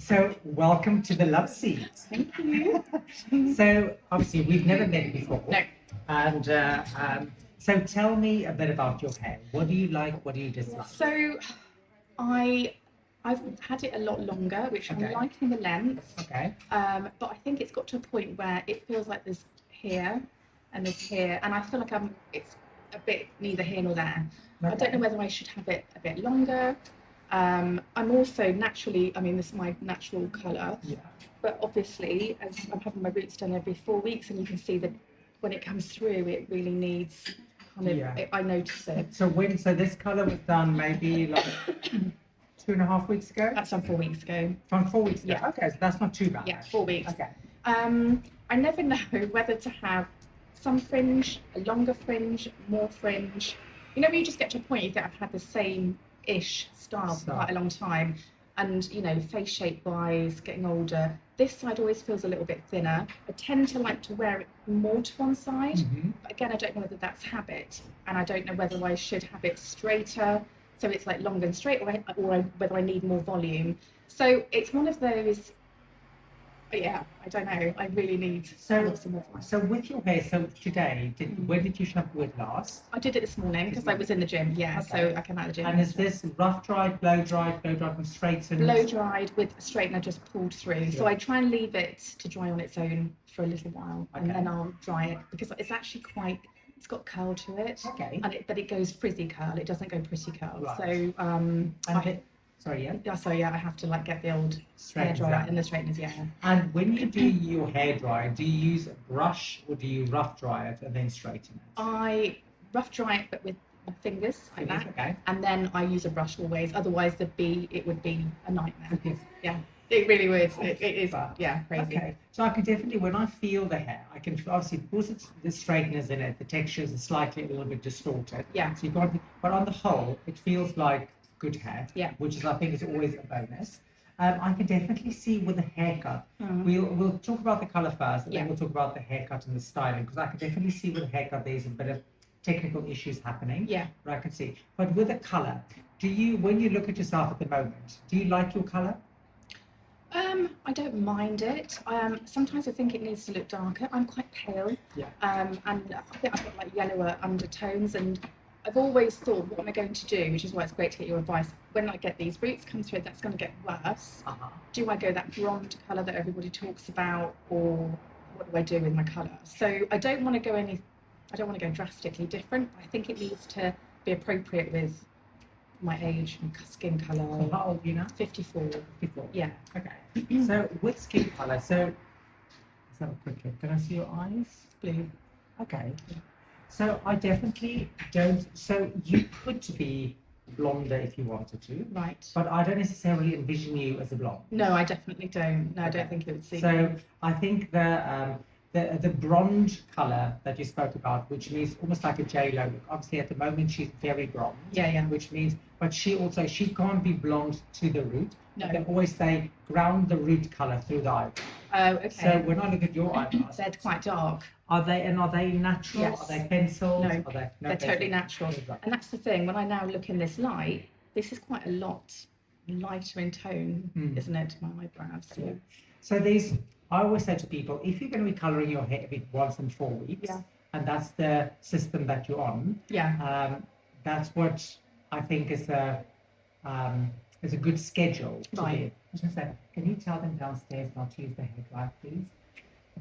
So, welcome to the love seat. Thank you. So, obviously, we've never met before. No. And so, tell me a bit about your hair. What do you like? What do you dislike? So, I've had it a lot longer, which Okay. I'm liking the length. Okay. But I think it's got to a point where it feels like there's here and there's here, and I feel like it's a bit neither here nor there. I don't know whether I should have it a bit longer. I'm also naturally, this is my natural colour, Yeah. but obviously, as I'm having my roots done every 4 weeks, and you can see that when it comes through, it really needs kind of. Yeah. I notice it. So this colour was done maybe like 2.5 weeks ago. That's done 4 weeks ago. From 4 weeks ago. Yeah. Okay, so that's not too bad. Yeah, 4 weeks. Okay. I never know whether to have some fringe, a longer fringe, more fringe. You know, when you just get to a point, you think I've had the same-ish style for quite a long time. And, face shape-wise, getting older, this side always feels a little bit thinner. I tend to like to wear it more to one side. Mm-hmm. But again, I don't know whether that's habit. And I don't know whether I should have it straighter, so it's like longer and straight, or whether I need more volume. So it's one of those. Yeah, I don't know. I really need lots of more advice. So with your hair, so today, when did you shampoo it last? I did it this morning because I was in the gym. Yeah, Okay. so I came out of the gym. And is this rough dried, blow dried and straightened? Blow dried with a straightener just pulled through. Yeah. So I try and leave it to dry on its own for a little while, and Okay. then I'll dry it because it's actually it's got curl to it. Okay. But it goes frizzy curl. It doesn't go pretty curl. Right. So sorry, yeah. Yeah, so I have to get the old hair Straighteners dryer out. and the straighteners, yeah. And when you do your hair dryer, do you use a brush or do you rough dry it and then straighten it? I rough dry it, but with my fingers like that, Okay. and then I use a brush always. Otherwise, it would be a nightmare. Okay. Yeah, it really would. It is, yeah, crazy. Okay. So I can definitely, when I feel the hair, I can obviously, because it's the straighteners in it, the textures are slightly a little bit distorted. Yeah. So but on the whole, it feels like good hair. Yeah. Which is, I think, is always a bonus. I can definitely see with the haircut. Mm-hmm. We'll talk about the color first, and Yeah. then we'll talk about the haircut and the styling, because I can definitely see with the haircut there's a bit of technical issues happening. Yeah. But I can see. But with the color, when you look at yourself at the moment, do you like your color? I don't mind it. Sometimes I think it needs to look darker. I'm quite pale. Yeah. And I think I've got like yellower undertones, and I've always thought, what am I going to do? Which is why it's great to get your advice. When I get these roots come through, that's going to get worse. Uh-huh. Do I go that blonde colour that everybody talks about, or what do I do with my colour? So I don't want to go drastically different. I think it needs to be appropriate with my age and skin colour. So how old are you now? 54. 54. Yeah. Okay. So with skin color, let's have a quick look. Can I see your eyes? Blue. Okay. Yeah. So I definitely don't. So you could be blonder if you wanted to, Right. but I don't necessarily envision you as a blonde. No, I definitely don't. No, I Okay. don't think it would suit So me. I think the bronze color that you spoke about, which means almost like a J-Lo look. Obviously, at the moment she's very blonde. Yeah. Which means, but she can't be blonde to the root. No. They always say ground the root color through the eyebrow. Oh, okay. So when I look at your eyebrows, They're quite dark. are they natural? Yes. Are they pencils? No, Are they, They're totally natural. Right. And that's the thing. When I now look in this light, this is quite a lot lighter in tone, isn't it, to my eyebrows? So. Yeah. So I always say to people, if you're going to be colouring your hair once in 4 weeks, Yeah. and that's the system that you're on, Yeah. that's what I think is a good schedule to Right. be. I was going to say, can you tell them downstairs not to use the hair dryer, please?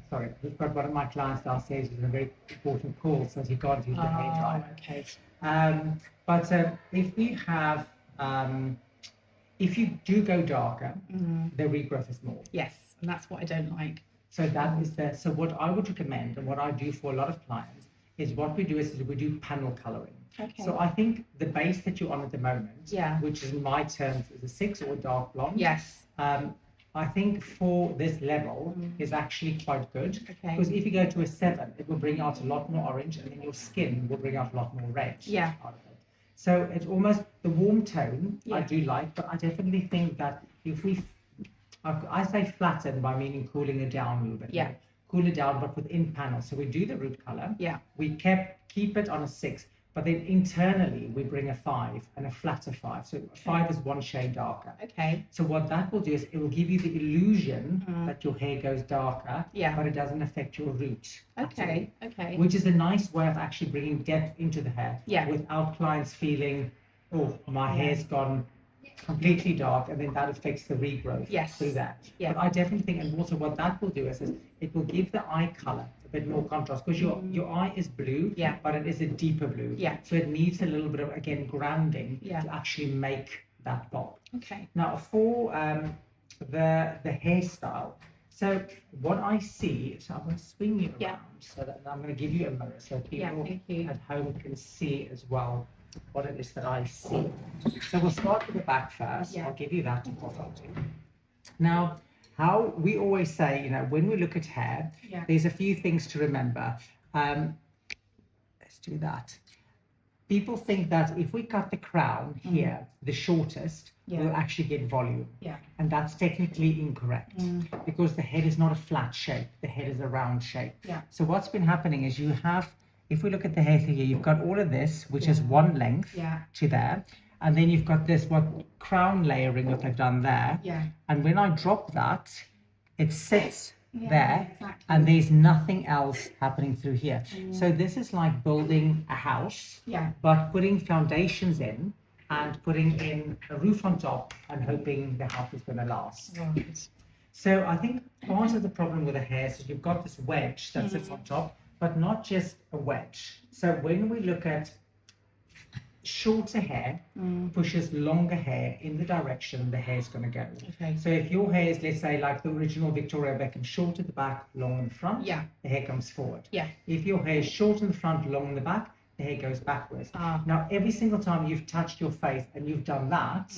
Sorry, we've got one of my clients downstairs with a very important call, so he can't use the hair dryer. Okay. But if we have, if you do go darker, the regrowth is more. Yes, and that's what I don't like. So that is so what I would recommend, and what I do for a lot of clients, is what we do is we do panel coloring. Okay. So I think the base that you're on at the moment, Yeah. which in my terms is a 6 or a dark blonde. Yes. I think for this level is actually quite good. Okay. Because if you go to a 7, it will bring out a lot more orange, and then your skin will bring out a lot more red. Yeah. Out of it. So it's almost the warm tone I Yeah. do like, but I definitely think that if I say flatten by meaning cooling it down a little bit. Yeah. Cool it down, but within panels. So we do the root color. Yeah. We keep it on a 6. but then internally we bring a 5 and a flatter 5. So 5 is one shade darker. Okay. So what that will do is it will give you the illusion that your hair goes darker, but it doesn't affect your root. Okay. Okay. Which is a nice way of actually bringing depth into the hair without clients feeling, oh, my hair's gone completely dark, and then that affects the regrowth through that. But I definitely think, and also what that will do is it will give the eye color a bit more contrast, because your eye is blue, but it is a deeper blue. So it needs a little bit of, again, grounding to actually make that pop. Okay. Now for the hairstyle, so what I see, so I'm going to swing you around so that I'm going to give you a mirror so people at home can see as well what it is that I see. So we'll start with the back first. I'll give you that to follow. Now, how we always say, when we look at hair, there's a few things to remember. Let's do that. People think that if we cut the crown here, the shortest, we'll actually get volume. And that's technically incorrect because the head is not a flat shape. The head is a round shape. So what's been happening is you have, if we look at the hair here, you've got all of this, which is one length to there. And then you've got this, crown layering that they've done there. And when I drop that, it sits there, and there's nothing else happening through here. So this is like building a house, but putting foundations in and putting in a roof on top and hoping the house is going to last. So I think part of the problem with the hair is you've got this wedge that sits on top, but not just a wedge. So when we look at shorter hair pushes longer hair in the direction the hair is going to go. So if your hair is, let's say, like the original Victoria Beckham, short at the back, long in the front, the hair comes forward. If your hair is short in the front, long in the back, the hair goes backwards. Now, every single time you've touched your face and you've done that,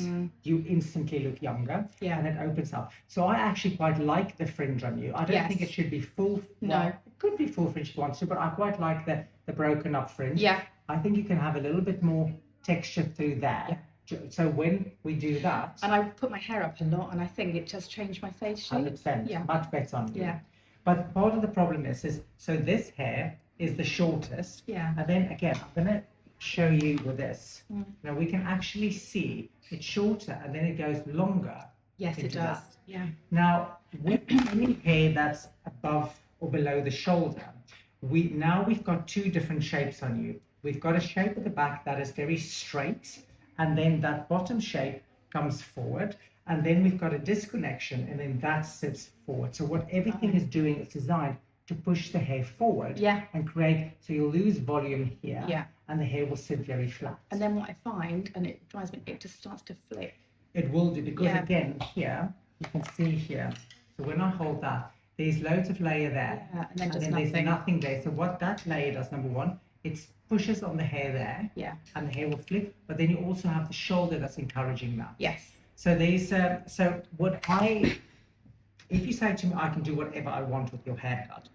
you instantly look younger and it opens up. So I actually quite like the fringe on you. I don't think it should be full. Well, it could be full fringe if you want to, but I quite like the broken up fringe. I think you can have a little bit more texture through there. So when we do that, and I put my hair up a lot, and I think it just changed my face shape. 100%, much better on you. But part of the problem is so this hair is the shortest, and then again I'm going to show you with this. Now we can actually see it's shorter and then it goes longer. Yes, it does. Now with any hair that's above or below the shoulder, we've got two different shapes on you. We've got a shape at the back that is very straight, and then that bottom shape comes forward, and then we've got a disconnection, and then that sits forward. So what everything is doing is designed to push the hair forward and create, so you'll lose volume here, and the hair will sit very flat. And then what I find, and it drives me, it just starts to flip. It will do, because again, here, you can see here, so when I hold that, there's loads of layer there, and then there's nothing there. So what that layer does, number one, it pushes on the hair there, and the hair will flip, but then you also have the shoulder that's encouraging that. So there's, so what if you say to me, I can do whatever I want with your haircut,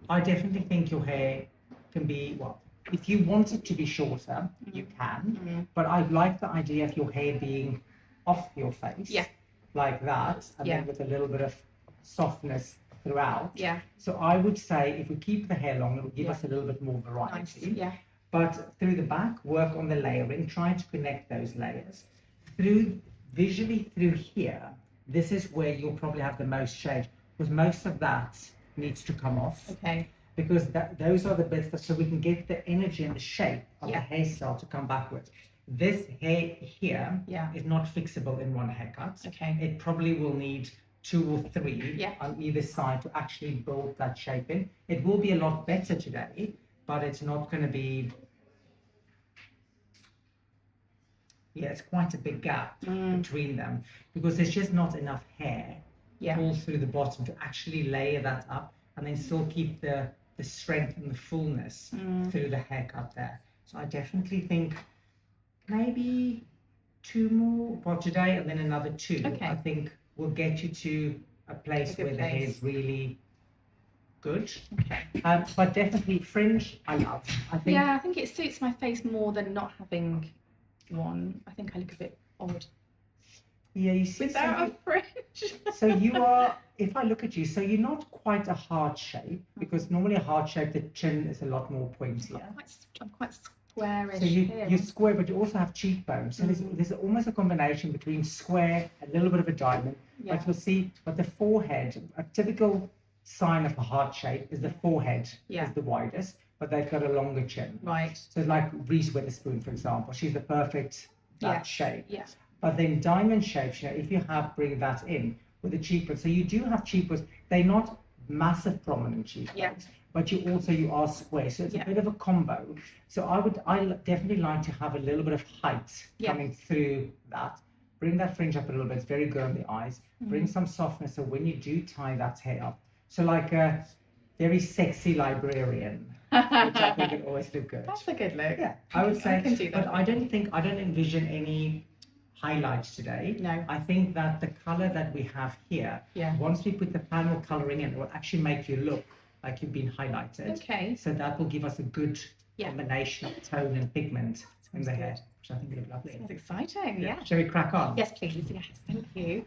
I definitely think your hair can be, if you want it to be shorter, you can, but I like the idea of your hair being off your face, like that, and then with a little bit of softness throughout. So I would say if we keep the hair long, it will give us a little bit more variety. But through the back, work on the layering, trying to connect those layers. Visually through here, this is where you'll probably have the most shade, because most of that needs to come off. Because those are the bits so we can get the energy and the shape of the hairstyle to come backwards. This hair here is not fixable in one haircut. It probably will need 2 or 3 on either side to actually build that shape in. It will be a lot better today, but it's not going to be, it's quite a big gap between them, because there's just not enough hair all through the bottom to actually layer that up and then still keep the strength and the fullness through the haircut there. So I definitely think maybe 2 more today, and then another 2. I think will get you to a place where the hair is really good. But definitely fringe, I love. I think it suits my face more than not having one. I think I look a bit odd. You see, without a fringe. So you are, if I look at you, so you're not quite a heart shape, because normally a heart shape, the chin is a lot more pointier. I'm quite squarish. So you're square, but you also have cheekbones. So there's almost a combination between square, a little bit of a diamond. But you'll see, but the forehead, a typical sign of a heart shape is the forehead is the widest, but they've got a longer chin. Right. So like Reese Witherspoon, for example, she's the perfect shape. Yes. But then diamond shapes, if you bring that in with the cheekbones, so you do have cheekbones. They're not massive prominent cheekbones, but you are square, so it's a bit of a combo. So I definitely like to have a little bit of height coming through that. Bring that fringe up a little bit. It's very good on the eyes. Bring some softness, so when you do tie that hair up, so like a very sexy librarian, which I think would always look good. That's a good look. Yeah, I would say. I can do that. But I don't envision any highlights today. No. I think that the color that we have here, once we put the panel coloring in, it will actually make you look like you've been highlighted. Okay. So that will give us a good combination of tone and pigment in the hair, which I think will look lovely. Sounds exciting. Yeah. Shall we crack on? Yes, please. Yes, thank you.